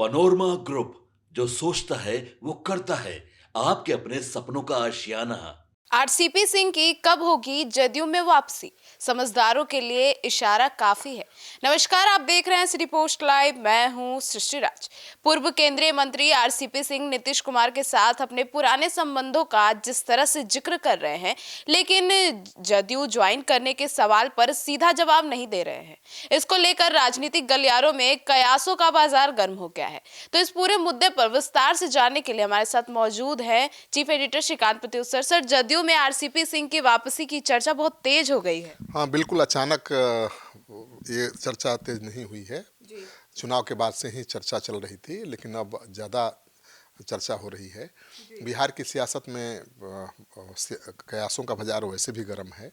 Panorama group, जो सोचता है वो करता है। आपके अपने सपनों का आशियाना। आरसीपी सिंह की कब होगी जदयू में वापसी? समझदारों के लिए इशारा काफी है। नमस्कार, आप देख रहे हैं सिटी पोस्ट लाइव। मैं हूं सृष्टि राज। पूर्व केंद्रीय मंत्री आरसीपी सिंह नीतीश कुमार के साथ अपने पुराने संबंधों का जिस तरह से जिक्र कर रहे हैं, लेकिन जदयू ज्वाइन करने के सवाल पर सीधा जवाब नहीं दे रहे हैं। इसको लेकर राजनीतिक गलियारों में कयासों का बाजार गर्म हो गया है। तो इस पूरे मुद्दे पर विस्तार से जानने के लिए हमारे साथ मौजूद है चीफ एडिटर श्रीकांत प्रत्युत्तर सर। जदयू में आरसीपी सिंह की वापसी की चर्चा बहुत तेज हो गई है। हाँ, बिल्कुल अचानक ये चर्चा तेज नहीं हुई है। जी। चुनाव के बाद से ही चर्चा चल रही थी, लेकिन अब ज़्यादा चर्चा हो रही है। बिहार की सियासत में कयासों का बाजार वैसे भी गर्म है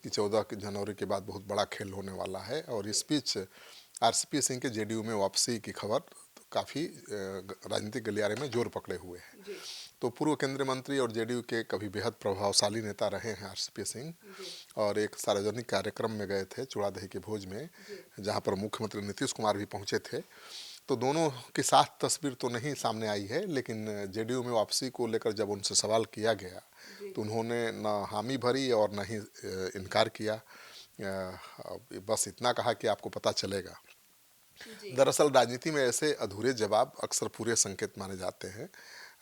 कि 14 जनवरी के बाद बहुत बड़ा खेल होने वाला है। और इस बीच आरसीपी सिंह के जेडीयू में वापसी की खबर काफ़ी राजनीतिक गलियारे में जोर पकड़े हुए है। तो पूर्व केंद्रीय मंत्री और जेडीयू के कभी बेहद प्रभावशाली नेता रहे हैं आरसीपी सिंह, और एक सार्वजनिक कार्यक्रम में गए थे चूड़ादही के भोज में, जहां पर मुख्यमंत्री नीतीश कुमार भी पहुंचे थे। तो दोनों की साथ तस्वीर तो नहीं सामने आई है, लेकिन जेडीयू में वापसी को लेकर जब उनसे सवाल किया गया तो उन्होंने न हामी भरी और न ही इनकार किया। बस इतना कहा कि आपको पता चलेगा। दरअसल राजनीति में ऐसे अधूरे जवाब अक्सर पूरे संकेत माने जाते हैं।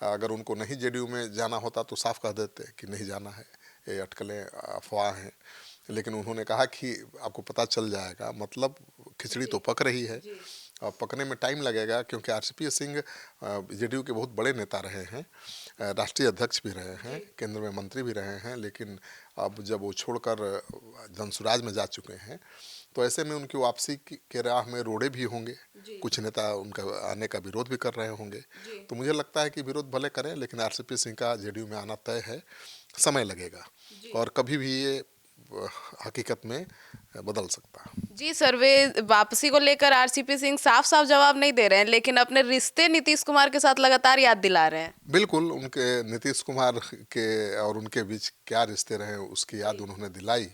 अगर उनको नहीं जेडीयू में जाना होता तो साफ कह देते कि नहीं जाना है, ये अटकलें अफवाह हैं। लेकिन उन्होंने कहा कि आपको पता चल जाएगा, मतलब खिचड़ी तो पक रही है। पकने में टाइम लगेगा, क्योंकि आरसीपी सिंह जेडीयू के बहुत बड़े नेता रहे हैं, राष्ट्रीय अध्यक्ष भी रहे हैं, केंद्र में मंत्री भी रहे हैं। लेकिन अब जब वो छोड़कर जनसुराज में जा चुके हैं, तो ऐसे में उनकी वापसी के राह में रोड़े भी होंगे। कुछ नेता उनका आने का विरोध भी कर रहे होंगे। तो मुझे लगता है कि विरोध भले करें, लेकिन आरसीपी सिंह का जेडीयू में आना तय है। समय लगेगा और कभी भी ये हकीकत में बदल सकता है। जी सर, वे वापसी को लेकर आरसीपी सिंह साफ साफ जवाब नहीं दे रहे हैं, लेकिन अपने रिश्ते नीतीश कुमार के साथ लगातार याद दिला रहे हैं। बिल्कुल, उनके नीतीश कुमार के और उनके बीच क्या रिश्ते रहे उसकी याद उन्होंने दिलाई।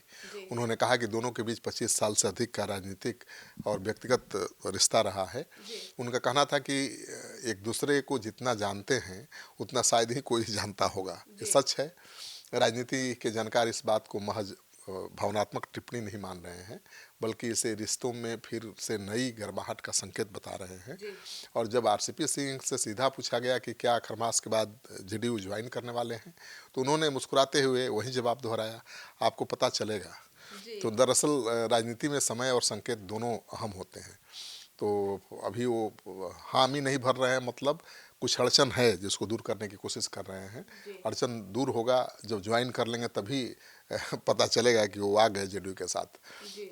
उन्होंने कहा कि दोनों के बीच 25 साल से अधिक का राजनीतिक और व्यक्तिगत रिश्ता रहा है। उनका कहना था कि एक दूसरे को जितना जानते हैं उतना शायद ही कोई जानता होगा। ये सच है। राजनीति के जानकार इस बात को महज भावनात्मक टिप्पणी नहीं मान रहे हैं, बल्कि इसे रिश्तों में फिर से नई गर्माहट का संकेत बता रहे हैं। और जब आरसीपी सिंह से सीधा पूछा गया कि क्या खरमास के बाद जेडीयू ज्वाइन करने वाले हैं, तो उन्होंने मुस्कुराते हुए वही जवाब दोहराया, आपको पता चलेगा। तो दरअसल राजनीति में समय और संकेत दोनों अहम होते हैं। तो अभी वो हामी नहीं भर रहे हैं, मतलब कुछ अड़चन है जिसको दूर करने की कोशिश कर रहे हैं। अड़चन दूर होगा जब ज्वाइन कर लेंगे, तभी पता चलेगा कि वो आ गए जेडीयू के साथ।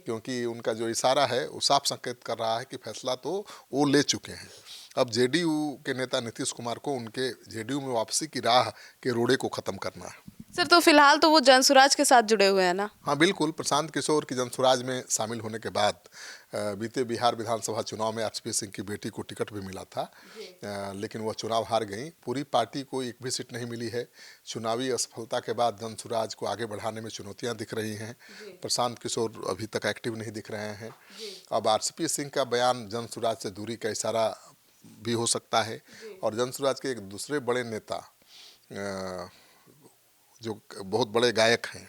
क्योंकि उनका जो इशारा है वो साफ संकेत कर रहा है कि फैसला तो वो ले चुके हैं। अब जेडीयू के नेता नीतीश कुमार को उनके जेडीयू में वापसी की राह के रोड़े को ख़त्म करना है। सर, तो फिलहाल तो वो जनसुराज के साथ जुड़े हुए हैं ना? हाँ बिल्कुल, प्रशांत किशोर की जनसुराज में शामिल होने के बाद बीते बिहार विधानसभा चुनाव में आरसीपी सिंह की बेटी को टिकट भी मिला था, लेकिन वह चुनाव हार गई। पूरी पार्टी को एक भी सीट नहीं मिली है। चुनावी असफलता के बाद जनसुराज को आगे बढ़ाने में चुनौतियां दिख रही हैं। प्रशांत किशोर अभी तक एक्टिव नहीं दिख रहे हैं। अब आरसीपी सिंह का बयान जनसुराज से दूरी का इशारा भी हो सकता है। और जनसुराज के एक दूसरे बड़े नेता जो बहुत बड़े गायक हैं,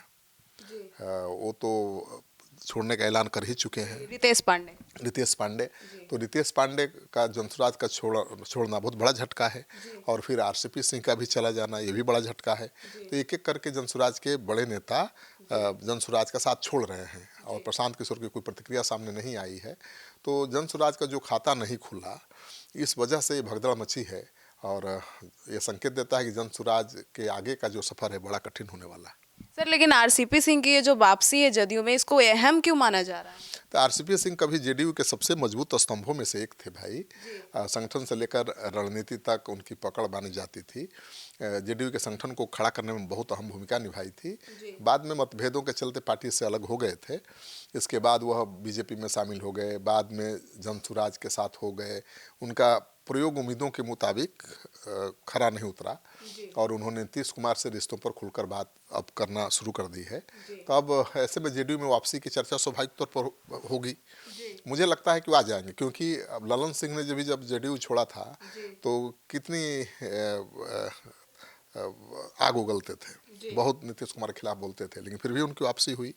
वो तो छोड़ने का ऐलान कर ही चुके हैं, रितेश पांडे। तो रितेश पांडे का जनसुराज का छोड़ना बहुत बड़ा झटका है। और फिर आरसीपी सिंह का भी चला जाना, ये भी बड़ा झटका है। तो एक एक करके जनसुराज के बड़े नेता जनसुराज का साथ छोड़ रहे हैं, और प्रशांत किशोर की कोई प्रतिक्रिया सामने नहीं आई है। तो जनसुराज का जो खाता नहीं खुला, इस वजह से ये भगदड़ मची है। और ये संकेत देता है कि जनसुराज के आगे का जो सफ़र है बड़ा कठिन होने वाला है। सर, लेकिन आरसीपी सिंह की ये जो वापसी है जदयू में, इसको अहम क्यों माना जा रहा है? तो आरसीपी सिंह कभी जेडीयू के सबसे मजबूत स्तंभों में से एक थे भाई। संगठन से लेकर रणनीति तक उनकी पकड़ मानी जाती थी। जेडीयू के संगठन को खड़ा करने में बहुत अहम भूमिका निभाई थी। बाद में मतभेदों के चलते पार्टी से अलग हो गए थे। इसके बाद वह बीजेपी में शामिल हो गए, बाद में जनसुराज के साथ हो गए। उनका प्रयोग उम्मीदों के मुताबिक खरा नहीं उतरा और उन्होंने नीतीश कुमार से रिश्तों पर खुलकर बात अब करना शुरू कर दी है। तो अब ऐसे में जेडीयू में वापसी की चर्चा स्वाभाविक तौर पर होगी। मुझे लगता है कि वो आ जाएंगे, क्योंकि अब ललन सिंह ने जब जेडीयू छोड़ा था तो कितनी आग उगलते थे, बहुत नीतीश कुमार के खिलाफ बोलते थे, लेकिन फिर भी उनकी वापसी हुई।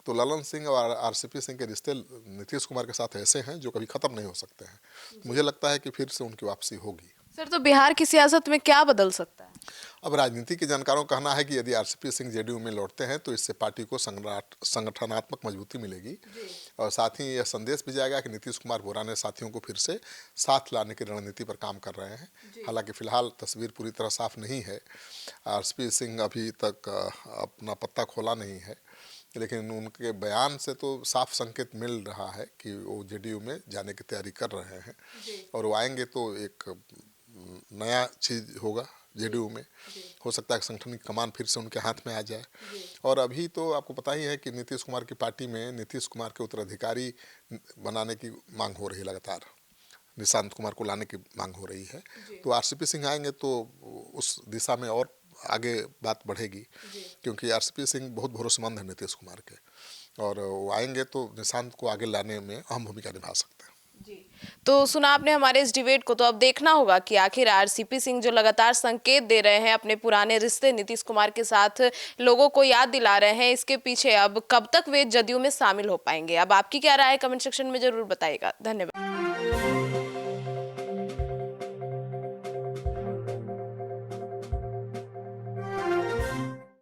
तो ललन सिंह और आरसीपी सिंह के रिश्ते नीतीश कुमार के साथ ऐसे हैं जो कभी ख़त्म नहीं हो सकते हैं। मुझे लगता है कि फिर से उनकी वापसी होगी। सर, तो बिहार की सियासत में क्या बदल सकता है? अब राजनीति के जानकारों का कहना है कि यदि आरसीपी सिंह जेडीयू में लौटते हैं तो इससे पार्टी को संगठनात्मक मजबूती मिलेगी और साथ ही यह संदेश भी जाएगा कि नीतीश कुमार पुराने साथियों को फिर से साथ लाने की रणनीति पर काम कर रहे हैं। हालांकि फिलहाल तस्वीर पूरी तरह साफ नहीं है, आरसीपी सिंह अभी तक अपना पत्ता खोला नहीं है, लेकिन उनके बयान से तो साफ संकेत मिल रहा है कि वो जेडीयू में जाने की तैयारी कर रहे हैं और वो आएंगे तो एक नया चीज़ होगा जेडीयू में। हो सकता है कि संगठन की कमान फिर से उनके हाथ में आ जाए। और अभी तो आपको पता ही है कि नीतीश कुमार की पार्टी में नीतीश कुमार के उत्तराधिकारी बनाने की मांग हो रही है, लगातार निशांत कुमार को लाने की मांग हो रही है। तो आरसीपी सिंह आएंगे तो उस दिशा में और आगे बात बढ़ेगी, क्योंकि आरसीपी सिंह बहुत भरोसेमंद है नीतीश कुमार के, और वो आएंगे तो निशांत को आगे लाने में अहम भूमिका निभा सकते हैं। तो सुना आपने हमारे इस डिबेट को, तो अब देखना होगा कि आखिर आरसीपी सिंह जो लगातार संकेत दे रहे हैं, अपने पुराने रिश्ते नीतीश कुमार के साथ लोगों को याद दिला रहे हैं, इसके पीछे अब कब तक वे जदयू में शामिल हो पाएंगे। अब आपकी क्या राय है, कमेंट सेक्शन में जरूर बताइएगा। धन्यवाद।